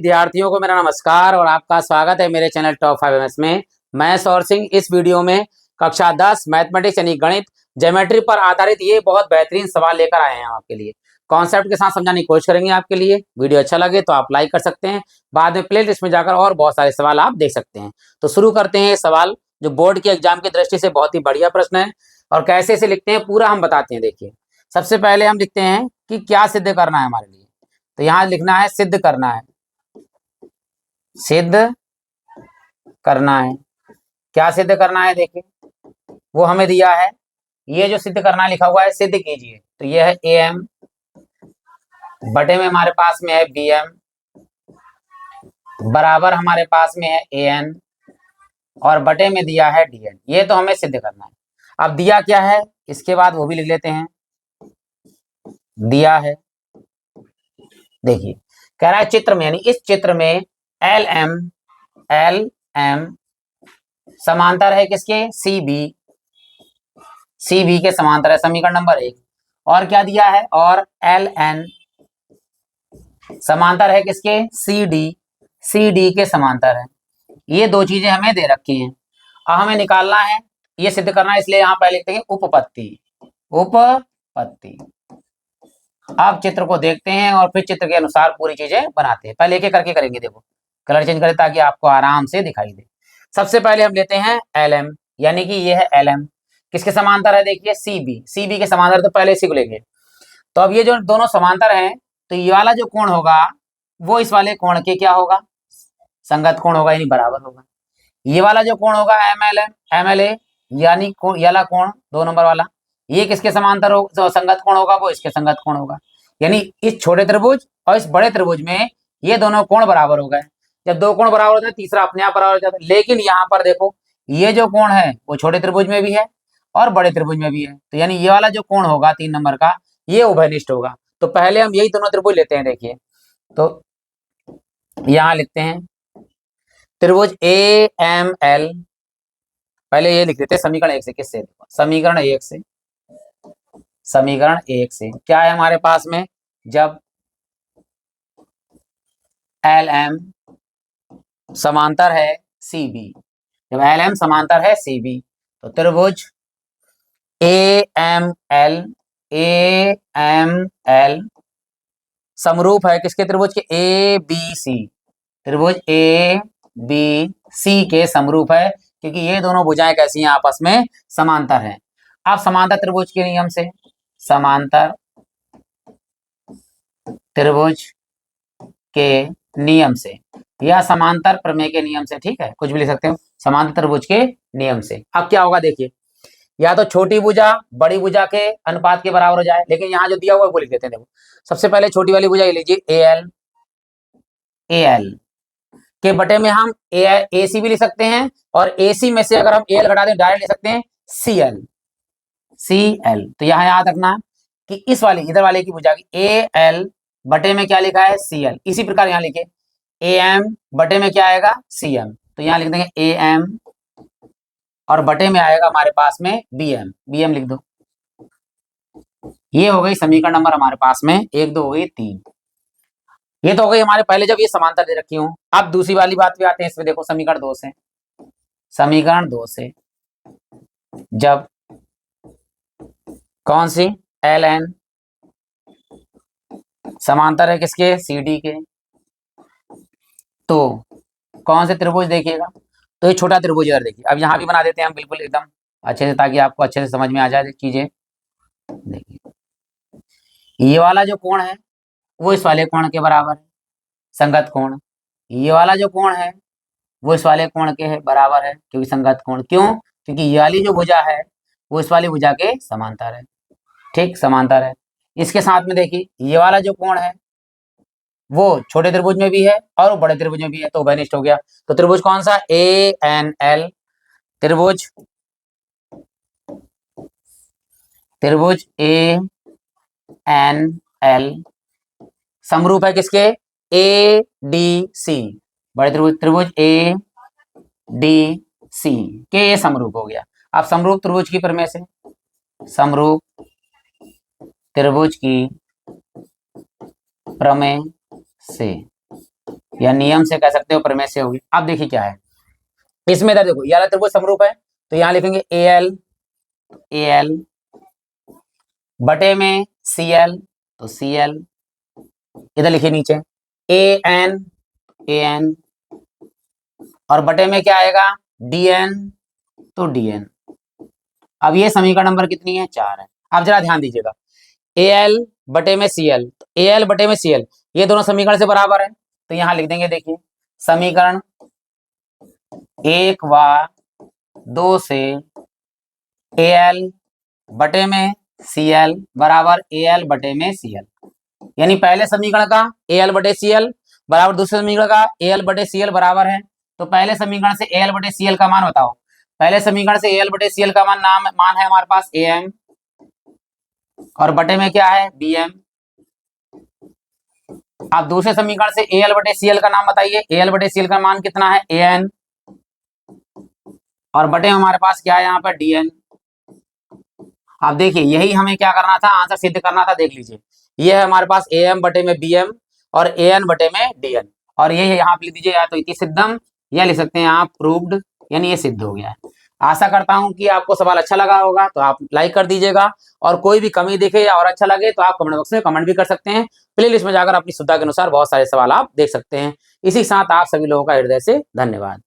विद्यार्थियों को मेरा नमस्कार और आपका स्वागत है मेरे चैनल टॉप 5 में। मैं सौर सिंह इस वीडियो में कक्षा 10 मैथमेटिक्स यानी गणित ज्योमेट्री पर आधारित ये बहुत बेहतरीन सवाल लेकर आए हैं आपके लिए। कॉन्सेप्ट के साथ समझाने की कोशिश करेंगे आपके लिए। वीडियो अच्छा लगे तो आप लाइक कर सकते हैं, बाद में प्ले लिस्ट में जाकर और बहुत सारे सवाल आप देख सकते हैं। तो शुरू करते हैं। ये सवाल जो बोर्ड के एग्जाम की दृष्टि से बहुत ही बढ़िया प्रश्न है और कैसे इसे लिखते हैं पूरा हम बताते हैं। देखिए, सबसे पहले हम लिखते हैं कि क्या सिद्ध करना है हमारे लिए। तो यहाँ लिखना है सिद्ध करना है, सिद्ध करना है। क्या सिद्ध करना है देखिए, वो हमें दिया है। ये जो सिद्ध करना लिखा हुआ है सिद्ध कीजिए। तो ये है ए एम, बटे में हमारे पास में है बी एम, बराबर हमारे पास में है ए एन और बटे में दिया है डी एन। ये तो हमें सिद्ध करना है। अब दिया क्या है इसके बाद वो भी लिख लेते हैं। दिया है, देखिए कह रहा है चित्र में, यानी इस चित्र में एल एम समांतर है किसके, सी बी के समांतर है, समीकरण नंबर 1। और क्या दिया है, और एल एन समांतर है किसके, सी डी के समांतर है। ये दो चीजें हमें दे रखी हैं। अब हमें निकालना है, ये सिद्ध करना है, इसलिए यहाँ पहले लिखते हैं उपपत्ति। अब चित्र को देखते हैं और फिर चित्र के अनुसार पूरी चीजें बनाते हैं। पहले एक एक करके करेंगे। देखो कलर चेंज करें ताकि आपको आराम से दिखाई दे। सबसे पहले हम लेते हैं एल एम, यानी कि ये है एल एम किसके समांतर है, देखिए सी बी के समांतर। तो पहले इसी को लेंगे। तो अब ये जो दोनों समांतर हैं, तो ये वाला जो कोण होगा वो इस वाले कोण के क्या होगा, संगत कोण होगा, यानी बराबर होगा। ये वाला जो कोण होगा एम एल ए यानी ये वाला कोण 2 नंबर वाला, ये किसके समांतर हो, जो संगत कोण होगा वो इसके संगत कोण होगा। यानी इस छोटे त्रिभुज और इस बड़े त्रिभुज में ये दोनों कोण बराबर हो गए। जब दो कोण बराबर होते हैं तीसरा अपने आप बराबर हो जाता है। लेकिन यहाँ पर देखो ये जो कोण है वो छोटे त्रिभुज में भी है और बड़े त्रिभुज में भी है। तो यानी ये वाला जो कोण होगा 3 नंबर का, ये उभयनिष्ठ होगा। तो पहले हम यही दोनों त्रिभुज लेते हैं। देखिए तो यहाँ लिखते हैं त्रिभुज ए एम एल। पहले ये लिख देते हैं समीकरण 1 से। किससे, समीकरण 1 से क्या है हमारे पास में, जब एल एम समांतर है सी बी, जब एल एम समांतर है सी बी, तो त्रिभुज ए एम एल समरूप है किसके, त्रिभुज के ए बी सी, त्रिभुज ए बी सी के समरूप है, क्योंकि ये दोनों भुजाएं कैसी हैं, आपस में समांतर हैं। अब समांतर त्रिभुज के नियम से, समांतर त्रिभुज के नियम से या समांतर प्रमेय के नियम से, ठीक है, कुछ भी लिख सकते हो, समांतर त्रिभुज के नियम से। अब क्या होगा देखिए, या तो छोटी भुजा बड़ी भुजा के अनुपात के बराबर हो जाए, लेकिन यहाँ जो दिया हुआ है वो लिख देते हैं। देखो सबसे पहले छोटी वाली भुजा ये लीजिए ए एल के बटे में हम ए सी भी लिख सकते हैं, और ए सी में से अगर हम ए एल घटा दें डायरेक्ट लिख सकते हैं सी एल। तो यहाँ याद रखना कि इस वाली इधर वाले की भुजा की ए एल बटे में क्या लिखा है, सी एल। इसी प्रकार यहाँ लिखे ए एम बटे में क्या आएगा, सी एम। तो यहाँ लिख देंगे ए एम और बटे में आएगा हमारे पास में बी एम लिख दो। ये हो गई समीकरण नंबर हमारे पास में 1 2 हो गई 3। ये तो हो गई हमारे पहले जब ये समांतर दे रखी हूं। अब दूसरी वाली बात पे आते हैं। इसमें देखो समीकरण 2 से जब कौन सी, एल एन समांतर है किसके, सी डी के, तो कौन से त्रिभुज देखिएगा, तो ये छोटा त्रिभुज इधर देखिए। अब यहाँ भी बना देते हैं हम बिल्कुल एकदम अच्छे से, ताकि आपको अच्छे से समझ में आ जाए चीजें। देखिए ये वाला जो कोण है वो इस वाले कोण के बराबर है, संगत कोण। ये वाला जो कोण है वो इस वाले कोण के है बराबर है, क्योंकि संगत कोण। क्यों, क्योंकि ये वाली जो भुजा है वो इस वाली भुजा के समांतर है, ठीक, समांतर है। इसके साथ में देखिए ये वाला जो कोण है वो छोटे त्रिभुज में भी है और वो बड़े त्रिभुज में भी है, तो उभयनिष्ठ हो गया। तो त्रिभुज कौन सा, ए एन एल, त्रिभुज ए एन एल समरूप है किसके, ए डी सी, बड़े त्रिभुज ए डी सी के ये समरूप हो गया। अब समरूप त्रिभुज की प्रमेय से, समरूप त्रिभुज की प्रमेय से या नियम से कह सकते हो, प्रमेय से होगी। अब देखिए क्या है इसमें, इधर देखो ये त्रिभुज समरूप है, तो यहाँ लिखेंगे ए एल बटे में सी एल, तो सी एल, इधर लिखिए नीचे ए एन और बटे में क्या आएगा डी एन, तो डी एन। अब ये समीकरण नंबर कितनी है 4 है। अब जरा ध्यान दीजिएगा ए एल बटे में सी एल, ए एल बटे में सी एल ये दोनों समीकरण से बराबर है, तो यहां लिख देंगे देखिए समीकरण 1 व 2 से ए एल बटे में सी एल बराबर ए एल बटे में सी एल, यानी पहले समीकरण का ए एल बटे सी एल बराबर दूसरे समीकरण का ए एल बटे सी एल बराबर है। तो पहले समीकरण से ए एल बटे सी एल का मान बताओ, पहले समीकरण से ए एल बटे सी एल का मान है हमारे पास ए एम और बटे में क्या है बी एम। अब दूसरे समीकरण से ए एल बटे सी एल का नाम बताइए, ए एल बटे सी एल का मान कितना है ए एन और बटे में हमारे पास क्या है यहाँ पर डी एन। अब देखिए यही हमें क्या करना था, आंसर सिद्ध करना था। देख लीजिए ये है हमारे पास ए एम बटे में बी एम और ए एन बटे में डी एन, और ये यहाँ पे लिख दीजिए या तो इति सिद्धम या लिख सकते हैं आप प्रूव्ड, यानी ये सिद्ध हो गया है। आशा करता हूं कि आपको सवाल अच्छा लगा होगा, तो आप लाइक कर दीजिएगा और कोई भी कमी दिखे या और अच्छा लगे तो आप कमेंट बॉक्स में कमेंट भी कर सकते हैं। प्लेलिस्ट में जाकर अपनी सुविधा के अनुसार बहुत सारे सवाल आप देख सकते हैं। इसी के साथ आप सभी लोगों का हृदय से धन्यवाद।